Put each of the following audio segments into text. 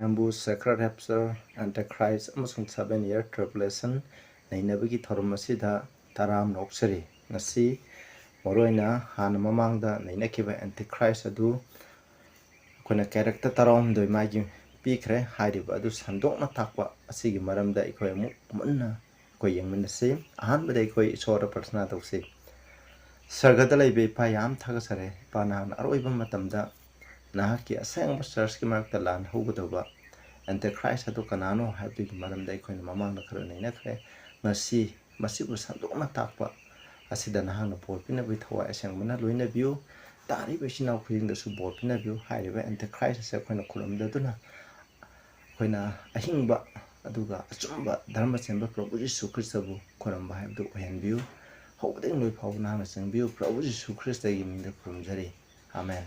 Nambu Sacred Rapture, Antichrist, Amasung 7-year tribulation, Nainabiki Thormasida, Taram Noxeri, Nasi, Moroina, Han Mamanga, Nainakiba Antichrist Adu, Kuna character Taram, do Magi, Pikre, Haiba, Adu Sandokna Takpa, Asigi Maramda Ikoy Muna, Koyang in the same, and they koi sort of personal say. Sargadalay be Payam Tagasare, Panan, Aroiba Matamda. Nahaki asang search ki mark the land hugudova Antichrist hatu Kanano have the madam de coin mamang the current necre Masi Masibu Sandokna Takpa Asida Nahana Porpina with Hawaii Asang Mana Luina view Dari Vishina putting the subordinate view high river Antichrist as a coin of column the duna Quina Ahingba Aduga Chumba Dharma Chamber Probuji Sukristabu Koramba have the Oyan view holding with Pavana and view Probuji Sukrista in the Kurumjari Amen.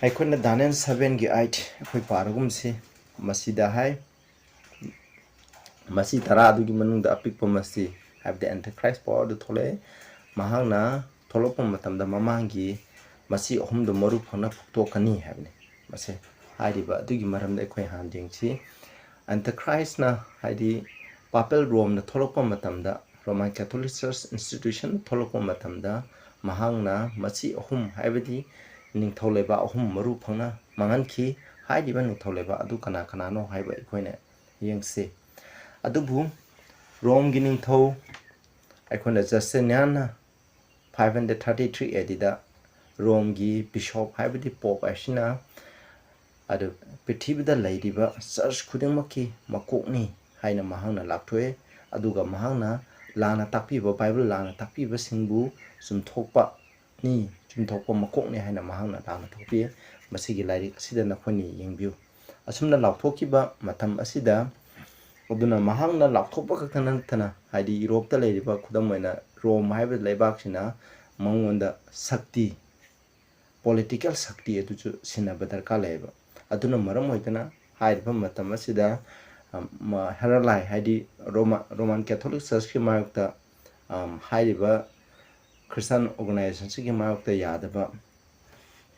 I couldn't Daniel 7 gi 8 koi paragum si masida hai masi tara adu gi manung da apik pamasi have the Antichrist power the thole mahangna tholopam matam da mamangi masi ohum do maru phana phukto kani have ne mase haidiba adu gi maram da koi han jing si Antichrist na haidi papel Rome na tholopam matam da Roman Catholic Church institution tholopam matam da mahangna masi ohum haibadi ning tholeba ahum maru phangna manganki haidiba ning tholeba adu kanano haiba ikoine yengse adubu Rome gi ning tho aikona Justinian 533 AD da Rome gi bishop haibadi pope ashina adu prithibida leidiba church khudingmaki makokni haina mahangna lakthoe aduga mahangna lana takpiba Bible lana takpiba singbu sumthokpa ni Chumthokpa makokni haina mahangna lana thokpi masigi lairik asida nakhoni yengbiu asumna lakthokiba matam asida oduna mahangna lakthopa kakana thana haidi Europe ta leiriba khudamoina Rome haiba leibak sina mangonda sakti political sakti edu sina badarka leiba aduna maram hoitana hairiba matam asida heralai haidi Roman Catholic Church ki mayokta hairiba Christian organization ki mayokta yadaba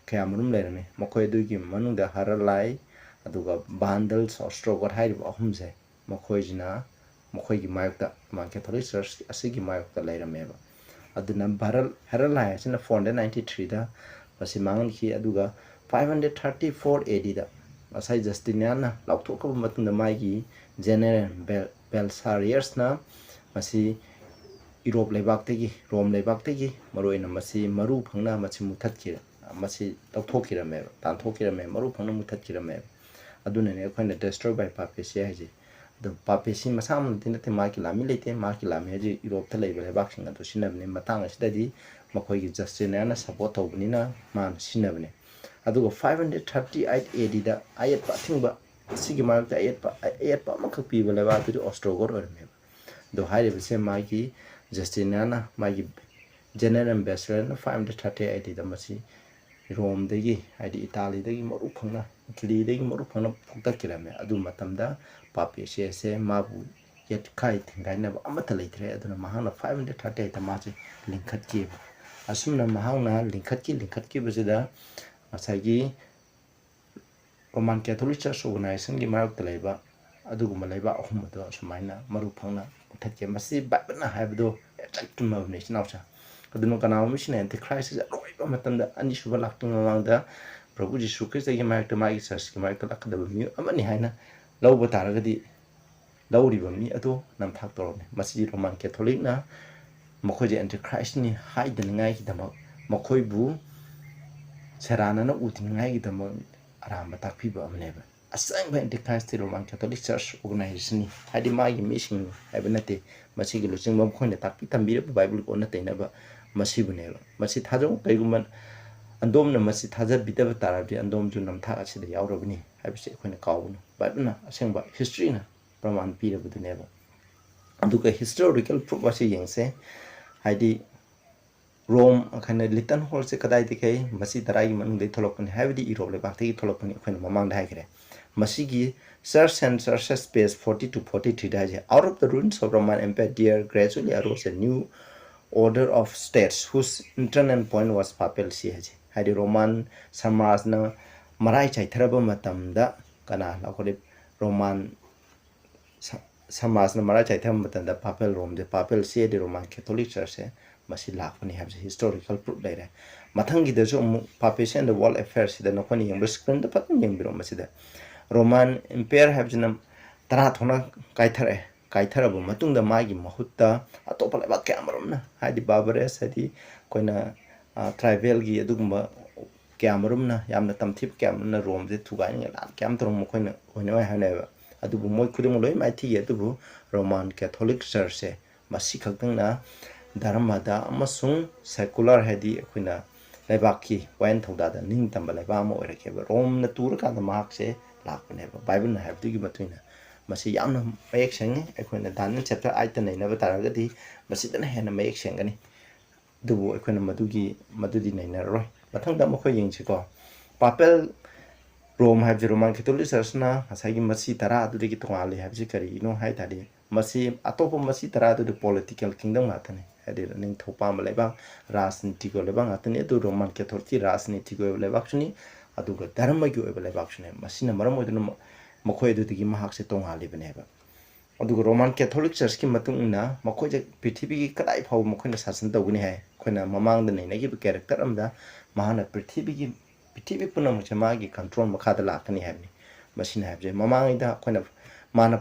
kayamarum lerame makoi dugi manungda haralai aduga bundles or strogot hairiba ahumse makoi jina makoi gi mayokta man Catholic Church asigi mayokta lerameba aduna baral haralai asina 493 da masimangan ki aduga 534 AD da asai Justinian na laukthokka matunda maigi general Belsarius na masi Europe leibak tegi Rome leibak tegi maroina masi maru phangna masi muthatkira masi tawthokira me tanthokira me maru phangna muthatkira me aduna ne khoina destroy by papacy haji the papacy masam dinate maki lami lete maki lami haji Europe ta leiba leibak singa to sinabne matang asidadi makhoi gi Justinian na support tawbnina man sinabne aduga 538 AD da ayat pa thingba sigi mark ayat pa makak pi balaba to Ostrogor or me do haire bise maki Justinian magi general ambassador 530 AD da masi Rome dagi haidi Italy dagi maru phangna Italy dagi maru phangna phukta kirame adu matamda papi se mabu yet kai thingaina amata leithre aduna mahana 530 ta maji linkhat ki asumna mahana linkhat ki bajida asagi Roman Catholic Church organization gi mark talaiba aduguma laiba ahum do sumaina maru phangna uthake masi babna haibdo exactuma nation oucha aduna kana mission Antichrist is roiba matamda ani suba laktunga wangda Prabhu Jisu Christ gi mark to magi church gi mark to lakdaba mi amani haina lawba taragadi lawriba mi ado nam thak torone masi Roman Catholic na makhoje Antichrist ni haidan ngai ki dama makhoi bu serana na utin ngai ki dama aramba takpiba amneba asang ba Antichrist Roman Catholic Church organization ni hadi magi mission haibnate masi gi luching mom khoina takpi tambira Bible ko na tainaba masi buneba masi thajong kaiguman andom na masi thaja bidaba tarabdi andom ju nam tha asida yaurabni haibse khoina kawun Bible na asang ba history na praman pira buduneba aduka historical proof asi yengse hadi Rome akhana litan hall se kadai dikai masi tarai manung dei tholopani habdi Europe le bakti tholopani khoina mamang dai kre masi gi search and search space 40 to 43 days out of the ruins of Roman Empire there gradually arose a new order of states whose internal point was papacy haji hadi Roman samaj na marai chai tharaba matamda kana lakore Roman Samas na mara chaitam batanda papel Rome de papel se de Roman Catholic Church masi lakpani have historical proof later matangi de so papation the world affairs the no koni yung screen the patan yung biro masida Roman Empire have jinam tara thona kaithara bu matung da magi mahutta atopa la kamarum na hadi barbarous hadi koina tribal gi adugumba kamarum na yamna tamthip kam na Rome de thugai ni la kam torong koina koina wa haneba adubu moi kudum loi mai thi adubu Roman Catholic Church masi khakdang na Dharmada amasung secular hadi koina laibaki wain thoda da ning tamba laiba ma oirakeba Rome na tur ka da mahak se lakne ba Bible na have digi matuina masi yamna mayek seng koina dan chapter 8 ta nei na batara ga di masi dana hena mayek seng gani dubu koina madudi nei na roi mathang da mako ying chi ko papel Rome have Roman Catholic Church na asagi masi tara adu digi tongale have ji kari no hai tadi masi atopo masi tara adu political kingdom matane hadi ning thopa ma leba rasniti ko leba atane adu Roman Catholic rasniti ko leba chuni adu ga dharma gi oba leba chuni masi na maram odu makoi adu digi mahak se tongale bane ba adu Roman Catholic Church ki matung na makoi je prithibi gi kadai phau makoi na sasan tawgni hai koina mamang da nei na gi character amda mahana prithibi puna mo chama gi control makha da lakani habni machine habje mamang ida koina mana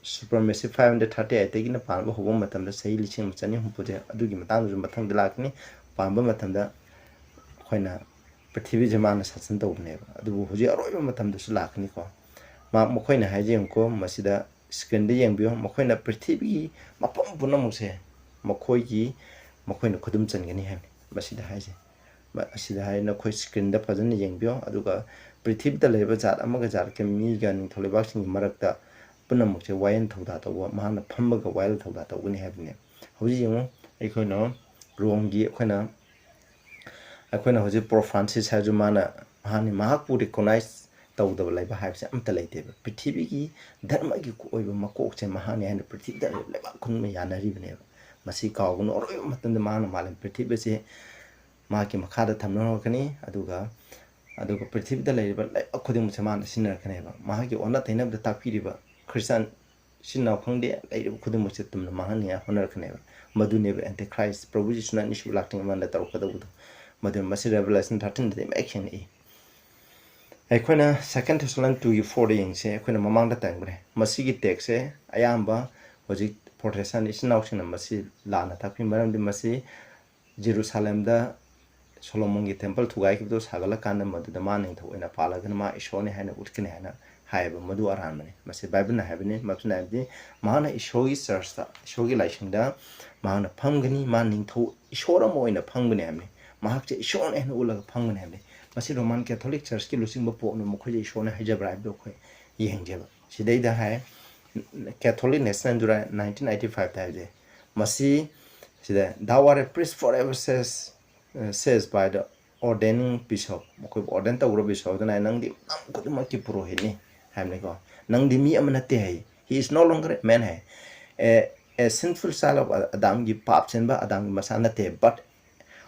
supremacy 530 te gi na pan ba hobom matam da sei liching machani humpuje adu gi matang ju mathang da lakani pan ba matam da koina prithibi jamana sasan tawne adu hoji aroi ba matam da su lakani ko ma mokoi na haje ko masida screen de yang bio mokoi na prithibi mapam puna mo se mokoi na khudum changani habni masida haje asida hai na khoi screen da pajan yang bio aduga prithib da leba jat amaga jar ke mi ga ning tholeba sing marakta punamuk che wayan thoda to mahana phambaga wail thoda to gni habne hoji yemo ekhona rongi ekhona hoji Pro Francis haju mana mahani mahakpu recognize tawda leba haibse amta leite prithibi gi dharma gi ko oiba makok che mahani hana prithib da leba khun me yanari bne masi kaugno oroi matan da mahana malam prithibi se maki makhada thamno kani aduga prithib da leiba akhuding musaman sinar kane ba mahaki ona tainab da takpiri ba Christian sinna khangde leiba khuding musit tumna mahani honar kane ba madune ba Antichrist proposition ni shu lakting man da taw khadabu madun masi revelation 13 da action e akhona second Thessalonians 2:4 ying se akhona mamang da tangbre masi gi text se ayamba hoji protestant isnaw sina masi lana takpi maram di masi Jerusalem da Solomon gi temple thugai ki do sagala kana madu da maning tho ina pala gan ma ishone haina utkene haina haiba madu aran mane mase Bible na habine mapna abdi mana ishogi sarsta ishogi laising da mana phamgani maning tho ishora moina phangbane amne mahak che ishone haina ulaga phangbane amne mase Roman Catholic Church ki lusing ba po no mokho je ishone hajabra do khoi yengjeba sidai da hai Catholic National Dura 1995 ta je masi sida daware priest forever says by the ordaining bishop mokoi ordain tawro bishop na nang di nam ko ma ki purohit ni hamne ko nang di mi amana te hai he is no longer a man hai a sinful child of Adam gi pap chen ba Adam gi masana te but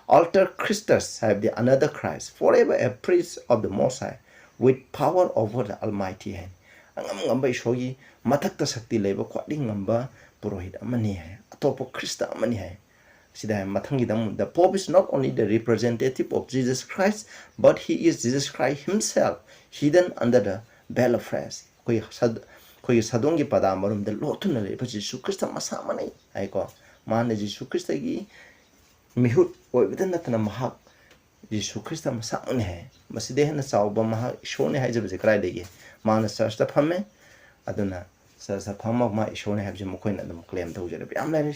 alter Christus have the another Christ forever a priest of the Most High with power over the Almighty hand angam ba shogi mathak ta sakti leba khwadi ngamba purohit amani hai atopo Christa amani hai the Pope is not only the representative of Jesus Christ, but he is Jesus Christ himself, hidden under the veil of flesh. Koi sadongi pada marum the lotun le pa Jesus Christ masa mane ai ko man Jesus Christ gi mihut oi bidan natna mahak Jesus Christ masa mane hai maside na sauba mahak shone hai jab zikrai legi man sarsta phame aduna sarsta phama ma shone hai jam koi na dum claim tau jare am lai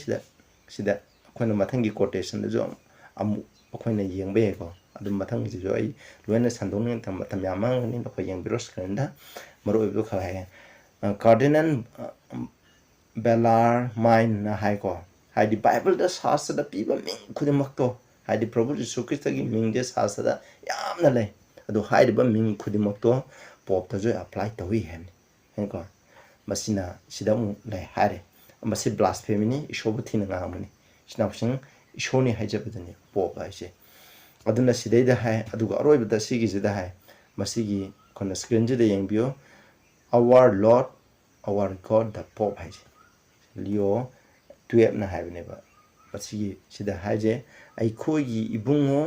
sida koina mathangi quotation da jo amu koina yengbe ko adum mathangi jo ai loina sandong tam yamang ni ko yeng biros kanda maro ibdo kha hai Cardinal Bellar mine na hai ko hai di Bible da sasa da piba ming khudimak to hai di Prabhu Jesu Christ gi ming de sasa da yam na le adu hai di ba ming khudimak to pop ta jo apply to wi hen ko masina sidamu le hare masi blasphemy ni ishobu thina ngamani Snapsing ishoni hijabadani pop aise aduna sidai da hai aduga aroi bada sigi zida hai masigi kona screen je de yang bio our Lord our God the Pope hai Leo 12 na hai ne ba masi sida hai je ai khoi gi ibungo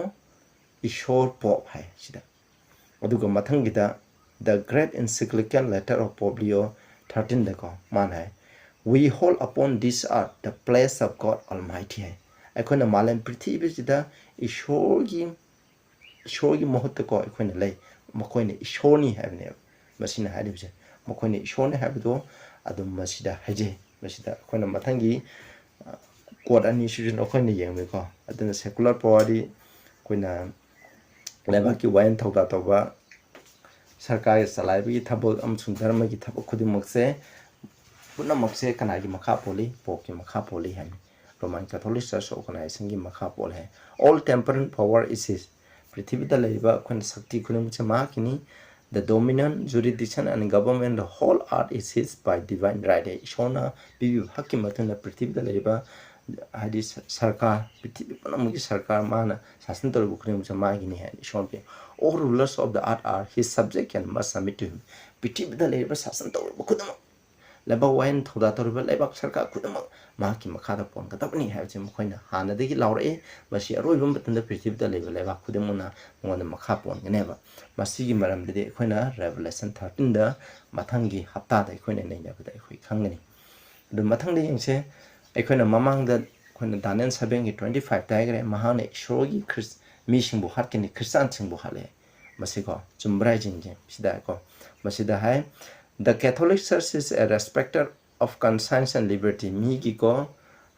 ishor Pope hai sida aduga mathang gida the great encyclical letter of Pope Leo 13 da ko man hai we hold upon this earth the place of God Almighty hai akhona malam prithvi sida ishor gi mahut ko akhona lei makoine ishor ni hai ne masina hai je makoine ishor ni hai do adum masida haje masida akhona mathangi code ani student akhona yengme ko aduna secular power koina leba ki wain thoda toba sarkar salai bi thabok amsung dharma ki thabok khudimok se punamok se kana gi makha poli pok ki makha poli hai Roman Catholic Church organization gi makha pol hai all temporal power is his prithvi da leba khon sakti khudum che ma kini the dominant jurisdiction and government the whole earth is his by divine right ishona bibi hakki matuna prithvi da leba hadi sarkar prithvi punamok gi sarkar mana sasan tor bukhrim che ma gini hai ishon pe all rulers of the earth are his subject and must submit to him prithvi da leba sasan tor bukhudam leba wain thoda tor ba leba sarkar khudam ma ki makha da pon ka tabni hai che mkhoina hana de gi laure basi aroi bam batunda prithvi da leba khudam na ngona makha pon ne ba masi gi maram de khoina revelation 13 da mathangi hapta da khoina nei da ba khoi khangani du mathang de yengse khoina mamang da khoina Daniel 7 gi 25 diagram mahane shogi christ mi sing bu hat kini christian sing bu hale masi ko chumbrai jing je sida ko masi da hai the Catholic Church is a respecter of conscience and liberty mi gi ko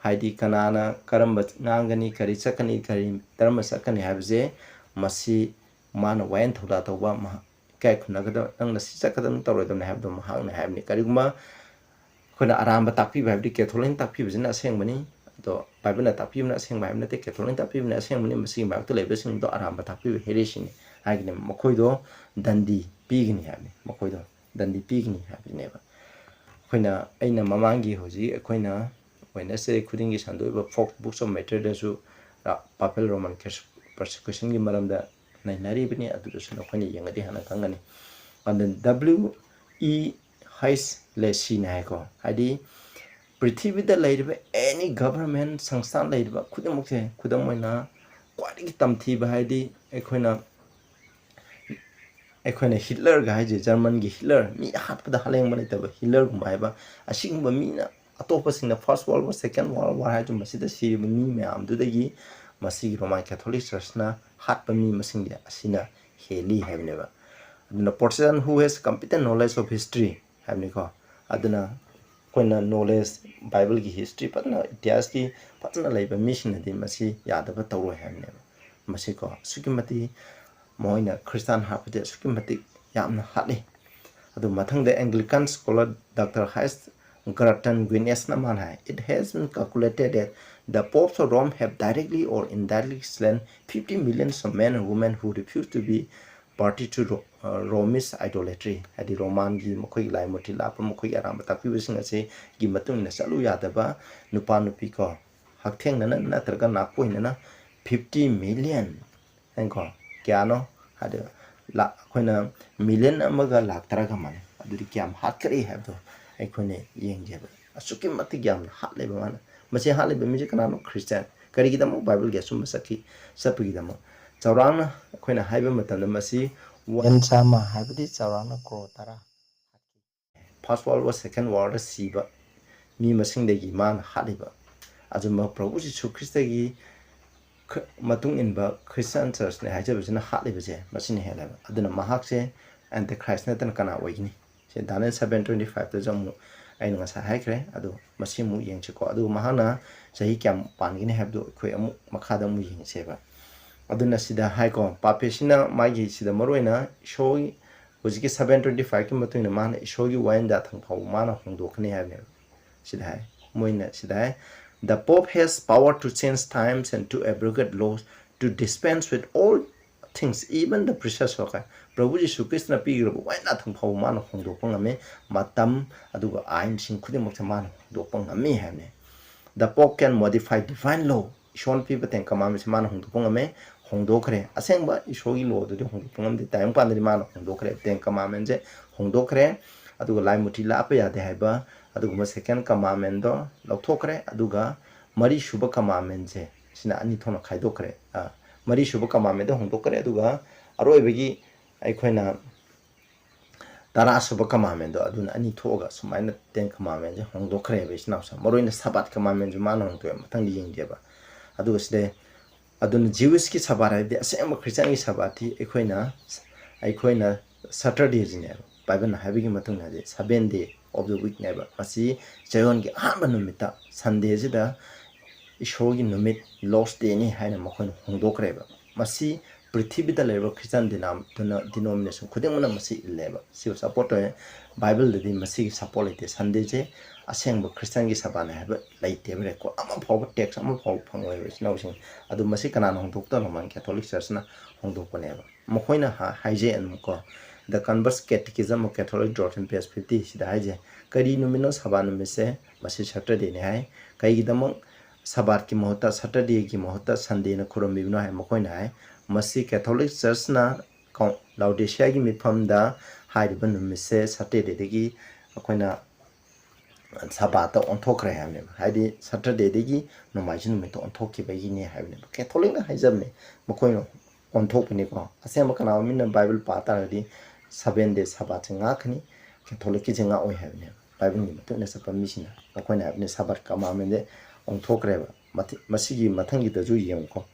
haidi kanana karamba ngangani kari chakani kari dharma sakani habje masi mana wain thoda toba ma kai khuna ga nang na si chakadam tawre dam have dam hang na have ni karigma khuna aramba takpi ba di Catholic takpi bjina seng bani to bible na takpi na seng ba na te Catholic takpi na seng bani masi ma to lebe sing do aramba takpi heresy ni agni makoi do dandi pigni have ni makoi do dandi pigni have ni ba khoina aina mamangi hoji khoina when se khudingi sandoiba folk books of matter da su papal Roman persecution gi maramda nainari bini adu su no khani yengadi hana kangani and then WE Heis lesi na ko hadi prithvi da laiba any government sangstan laiba khudamuk se khudamona kwadi tamthi ba hadi ekhona Hitler ga haje German gi Hitler mi hatpada haleng bani taba Hitler gumba ba asing ba mi na atopa sing na first world war second world war ha jum masida si mi me am du dagi masi Roman Catholic Church na hat pa mi masing dia asina heli have never the person who has competent knowledge of history have ni ko aduna koina knowledge Bible gi history patna itihas ki patna laiba mission de masi yada ba tawro have never masi ko sukimati moina Christian hapde sukimati yamna hali adu mathang de Anglican scholar Dr. Heist Grattan Guinness Naman, it has been calculated that the popes of Rome have directly or indirectly slain 50 millions of men and women who refuse to be party to Romish idolatry. Had the Roman gi mokoi lai moti la pa mokoi aram ta pi wising ase gi matung na salu ya da ba nupa nupi ko haktheng na targa na ko na 50 million and ko kya no had la koina million amaga lak taraga man adu kyam hat kare have do ekhone yengjeba asuki mati gyam hat leba mana mase hat leba mi Kanano Christian kari gidamo Bible ge sum saki sapi gidamo chawrang ekhone haiba matam masi wan sama habdi chawrang kro tara first world war second world siba mi masing de gi man haliba ajuma Prabhu Jisu Christ gi matung inba Christian church ne hajabe jina haliba je masini helaba aduna mahak se Antichrist na tan kana oigini se Daniel 7:25 to jamu ai nga sa haikre adu masimu yengche ko adu mahana sahi kyam pangini habdo khoi amu makhada mu yengche ba aduna sida hai ko papesina magi sida maroina shogi hojiki 7:25 ki matuina mana shogi wainda thang phau mana hongdokni habe sida hai moina sida hai the pope has power to change times and to abrogate laws to dispense with all things even the precious okay Prabhu Jisu Krishna pigro why not phau man hongdo pangame matam aduga ain sing khudimok man do pangame hane the pope can modify divine law shon people ten kamam man hongdo pangame hongdo khre asengba isogi law do hongdo pangam de time pan man hongdo khre ten kamam je hongdo khre aduga lai muti la apa ya de haiba aduga second commandment do lauthokre aduga mari shuba commandment je sina ani thona khaidokre mari shuba commandment do hongdokre aduga aroi begi aikhoina tara suba commandment do aduna ani thoga sumaina 10 commandment je hongdokre be sina sa maroina sabat commandment je man hongto matang di yeng deba aduga side aduna Jewish ki sabat ai de asem Christian ki sabati aikhoina Saturday jine Bible na habi ki matung na je 7 day of the week neba masi jayon ki ahamba numita Sunday jida ishor gi numit lost day ni haina makhon hongdokre ba masi prithvi da leba Christian denomination khudeng na masi leba si support Bible de masi ki support ite Sunday je aseng Christian ki sabana haba laite bre ko ama phaw text ama phaw phangoi sinaw sing adu masi kana hongdok ta man Catholic church na hongdok neba makhoina haije an ko the Converse Catechism of Catholic Doctrine page 50 sida haije kari numino sabana mise masi Saturday ne hai kai gidamang sabat ki mohta Saturday ki mohta Sunday na khuram bibno hai makhoina hai masi Catholic Church na Laodicea gi mifam da haiba numise Saturday degi akoina sabata on thokre hamne haidi Saturday degi nomajin mi to on thokki bagi ni hamne Catholic na haijamne makoino on thokni ko asema kana min Bible pata di 7 days sabat nga khni Catholic ki jinga oi hamne Bible ni to ne sapa misina makoina hamne sabat kama mende on thokre ba masigi mathangi da ju yeng ko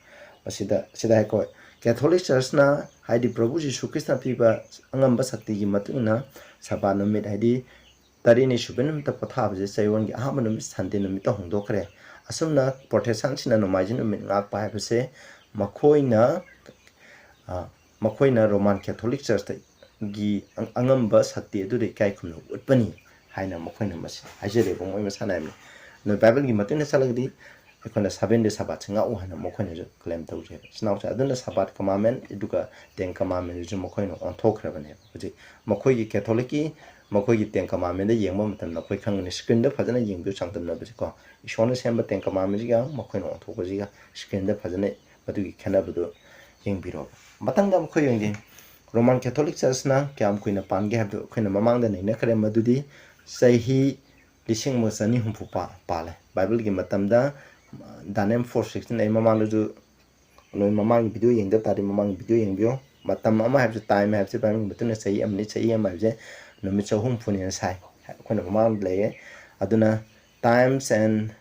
asida ko Catholic Church na haidi Prabhu Jisu Krishna piba angamba sakti gi matuna sabana mit haidi tarini shubenum ta patha je sayon gi ahamanu Sunday numit ta hongdokre asumna Protestant sina nomajin mit ngak pa habse makhoina Roman Catholic Church gi angamba sakti adu de kai khunu utpani haina makhoina mas hajere bongoi masana no Bible gi matuna salagdi ekona 7 days sabat nga u hana mokhoina jo claim tawje snaw cha aduna sabat commandment eduka 10 commandment jo mokhoina on thokra bane hoji mokhoi gi Catholic ki mokhoi gi 10 commandment de yengba matam na khoi khang ni screen da phajana yengbu changtam na bji ko ishona semba 10 commandment ga mokhoina on thokba ji ga screen da phajana badu gi khana badu yengbiro matang da mokhoi yengdi Roman Catholic Church na kyam kuina pange habdu khoina mamang da nei na khare madudi sahi lising mo sani humpu pale Bible gi matam da Daniel 4:16 ay mamang do no mamang video yeng da tari mamang video yeng bio matam ama have time have se bang betuna sei am ni sei am je no mi chahum phuni sai khona mamang le aduna times and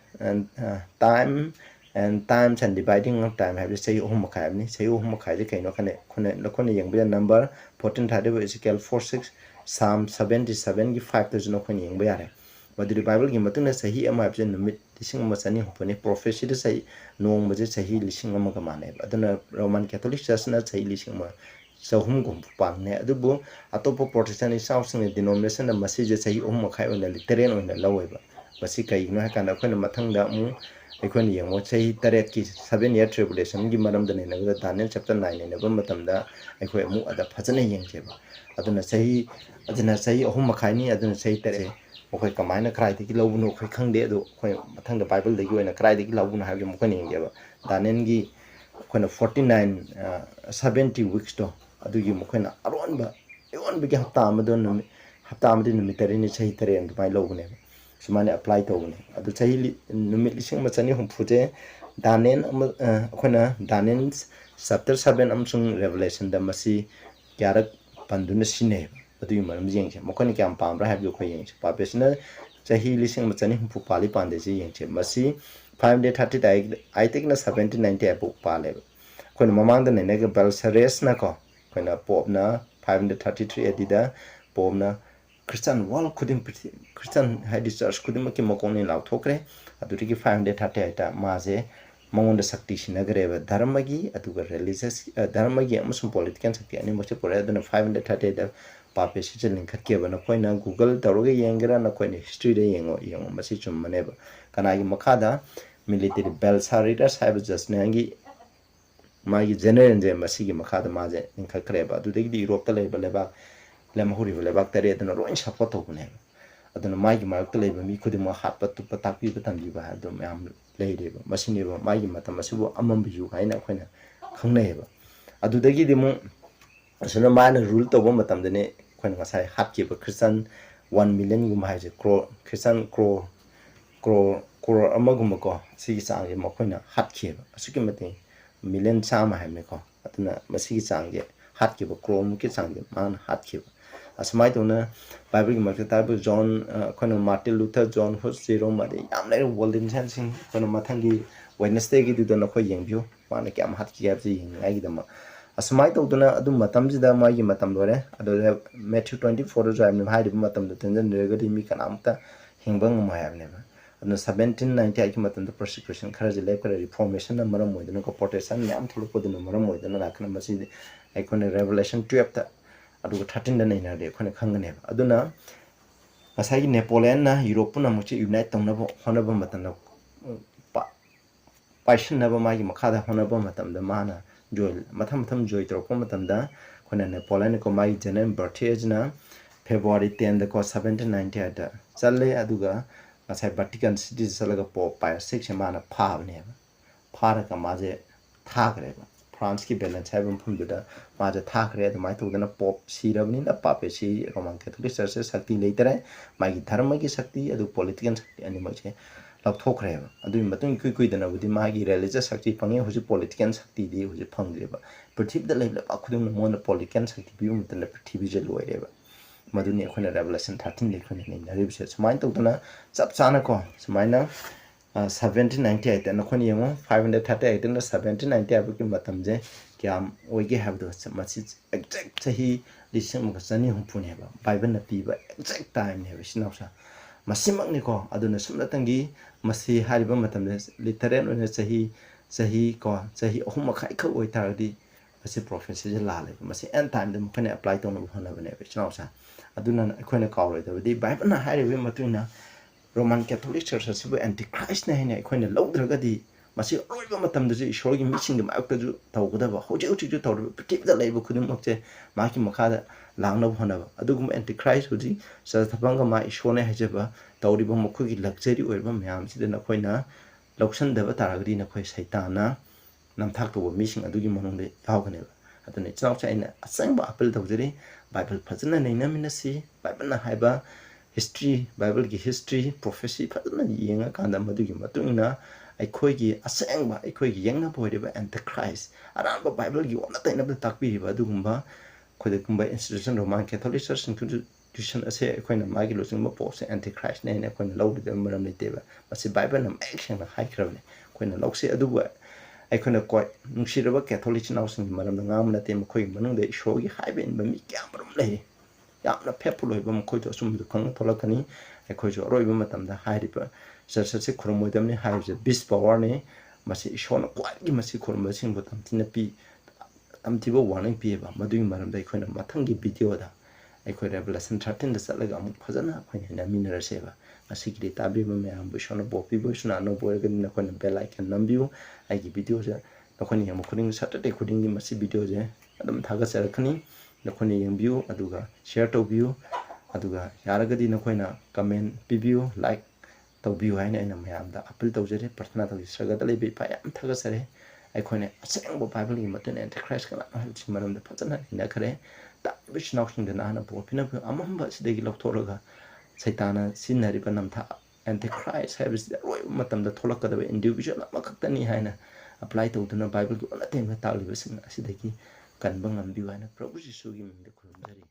times and dividing of time have sei hum khai ni sei hum khai de kaino khone yeng bi number 1430 Ezekiel 4:6 Psalm 77 gi 5 to no khone yeng bi are Maduri Bible gi matuna sahi ama have numit lising masani hupani prophecy de sai nong baje sahi lising ama ka mane aduna Roman Catholic Church na sahi lising ma sahum gum pang ne adubu atopo Protestant south sing denomination na message sahi khai ona literal ona laweba basi kai no ha kana khona mathang da mu aikon yeng mo sahi taret ki 7 year tribulation gi maram da ne na Daniel chapter 9 ne ba matam da aikoi mu ada phajana yeng jeba aduna sahi khai ni aduna sahi tare okay kamaina krai de lobu no khoi khangde do khoi mathang da Bible de gi na krai de lobu na ha mu khani ngi ba Daniel gi khona 49 70 weeks to adu gi mu khona aron ba gi hafta amadon hafta amadin mi tare ni chai tare and mai lobu ne sumane apply to ne adu chai numit lising ma chani hum phuje Daniel khona Daniel chapter 7 amsung Revelation da masi kyarak panduna sine adu maram jeng che mokoni kyam pam ra habyo khoi yeng pa pesna chahi lising machani pu pali pande ji yeng che masi 530 dai I think na 1790 apu pale khoi mamang da ne ga Belsares na ko khoi na pop na 533 adida pop na Christian wall kudim Christian hadi church kudim ki mokoni law thokre adu ri 530 ta ma je mangonda sakti sinagre ba dharma gi adu religious dharma gi amusum political sakti ani mo che pore aduna 530 da pape si link khat ba na koina Google tawroge yengra na koina history de yengo masi chum maneba kana gi makada military Belsares haiba Justinian gi magi general je masi gi makada ma je link khare ba du de Europe ta leba lemhuri leba tare aduna roin support to ne aduna magi mark ta leba mi khudima hat pat tu patak pi patam ji ba do am leide ba masi ne ba magi mata masibu amam bi ju kaina koina khangne ba adu de gi dimu asuna mana rule to ba matam de ne khon ngasai hat ki ba Christian 1 million gum hai je crore Christian crore amagum ko sigi chang je makoina hat kheba asiki mate million chama hai me ko atuna masigi chang je hat kheba crore mu ki chang je man hat kheba asmai to na bible gi makta tabu john kono martin luther john hus zero ma de yam lai world in sensing kono mathangi wednesday gi du na ko yengbiu mana kyam hat ki gap ji ngai gi dama asmai to na adu matam ji da ma gi matam lore adu Matthew 24 jo am hai de matam de tenjan re ga mi kanamta hingbang ma ya ne ba adu 1790 ki matam de persecution khara ji le kare reformation na maram moi de ko protection yam thulu ko de maram moi de na rakna masi ai ko ne revelation 12 ta adu 13 da nei na de ko ne khangane ba adu na asai Nepoleon na Europe na mu chi unite tong na bo hona ba matam na paishin na ba ma gi makha da hona ba matam da mana joy matham joy tro ko matam da khona Nepoleon ko mai general birthday na February 10 da ko 1790 da challe aduga asai Vatican City salaga po pa 6 mana pha ne pha ra ka ma je tha gre ba France ki balance hai bum phum da ma je tha gre da mai to da na pop si rabni na pa pe si Roman Catholic Church se sakti leitere mai gi dharma ki sakti adu political sakti ani ma je लौथोखरे अदुई मतुंग कुई कुई दना बुदि मागी religious शक्ति fungi हुजि political शक्ति दि हुजि फंगरेबा पृथ्वी the label अखुदुम मोन political शक्ति बिउ मतन पृथ्वी जे लोइरेबा मदुनि अखुना रेवलेशन 13 लेखने नै नरिबसे समाइन तौदना सब चाना को समाइना 1798 न खनि यमो 538 न 1798 अबकि मतम जे क्याम ओइगे हाबदो मछि एक्जेक्ट सही लिसम ग सनी हुपुनेबा बाइबल न पीबा एक्जेक्ट टाइम ने बिसनाउसा मसिमकनी को अदुना सुमलतंगी मसी हारिबा मतमने लिटरेल ओने सही को सही अहुम खाइ ख ओइ तारदी मसी प्रोफेसी जे लाले मसी एन टाइम दम खने अप्लाई तौन बहना बने बिसनाउसा अदुना अखोने कावरै दबदी बाइबल ना हारिबे मतुना रोमन कैथोलिक चर्च सिबु एंटीक्राइस्ट ने हेने अखोने लौद्रगदी मसी ओइबा मतमदजु ईश्वरगी मिसिंग मायक्तजु तौगदबा होजे होजिजु तौरबा पृथ्वीदा लैबा खुदुमकजे माकी मखादा लांगना होनबा अदुगुम एंटीक्राइस्ट हुजी सथबंग मा ईश्वरने हजेबा तौरिबा मखुगी लग्जरी ओइबा म्याम सिदा नखोइना लौसनदबा तारगदी नखोइ सैताना नमथाकतोबा मिसिंग अदुगी मनोंदे यावगनेबा अदुने चाउचाइना असंगबा अपील तौजरी बाइबल फजना नैना मिनसी बाइबल ना हाइबा हिस्ट्री बाइबल की हिस्ट्री प्रोफेसी फजना येंगा कांदा मदुगी मतुंगना अखोइगी असंगबा अखोइगी येंगा बोइरेबा एंटीक्राइस्ट अराबा बाइबल की ओना तैना ताकबिरिबा अदुगुम्बा खुदकुम्बा institution Roman Catholic church institution असे अखोइना मागी लोचिंगबा पोसे एंटीक्राइस्ट ने अखोइना लौदे मरम लेतेबा मसी बाइबल ना मैक्सेंग हाइख्रबने अखोइना लौसे अदुबा अखोइना कोइ नुसिरबा कैथोलिक नाउसिंग मरम ngaम नते मखोइ मनुंग दे ईश्वरगी हाइबेन बमी क्यामरम लैरे यामना फेफुल होइबा मखोइ तो असुम दुखंग थोलकनी अखोइ जो अरोइबा मतमदा हाइरिबा चर्च से खुरमोइदमने हाइबजे बिस पावर ने मसी ईश्वरना क्वाइगी मसी खुरमसिंग तमतिना पी तमतिबा वार्निंग पिएबा मदुई मरमदा अखोइना मथंगी वीडियोदा अखोइ रेवलेशन 13 दा चलगा अमुक फजना अखोइना नामिनरसेबा मसिगिरि ताबिबा मयाम बुशोना बोपी बुशना नो बोयगनि नखोइना बेल आइकन नम्बिउ आइगी वीडियो जे नखोइना यम खुदिंग सैटरडे खुदिंगी मसी वीडियो जे अदम थागसरखनि नखोइना यंबिउ अदुगा शेयर तौबिउ अदुगा यारगदि नखोइना कमेंट पिबिउ लाइक तौबिउ हाइना आइना मयामदा अपील तौजरे प्रार्थना तौजि सरगदा लेबि पायाम थागसरे अखोइने असंगबा बाइबल की मतन एंटीक्राइस्ट का हाइबसि मरमदा फजना नखरे ताबिस नाउसिंग दना ना बोपिना अमंबा सिदगी लौथोरगा सैताना सिनरिबा नमथा एंटीक्राइस्ट हाइबसि रोइ मतमदा थोलकदबा इंडिविजुअल अमखक्तनी हाइना अप्लाई तौदना बाइबल की ओना तेंगा तालिबसिंग असिदगी कनबा ngambि हाइना प्रभु यीशु की मिंगदा खुलुमजरि।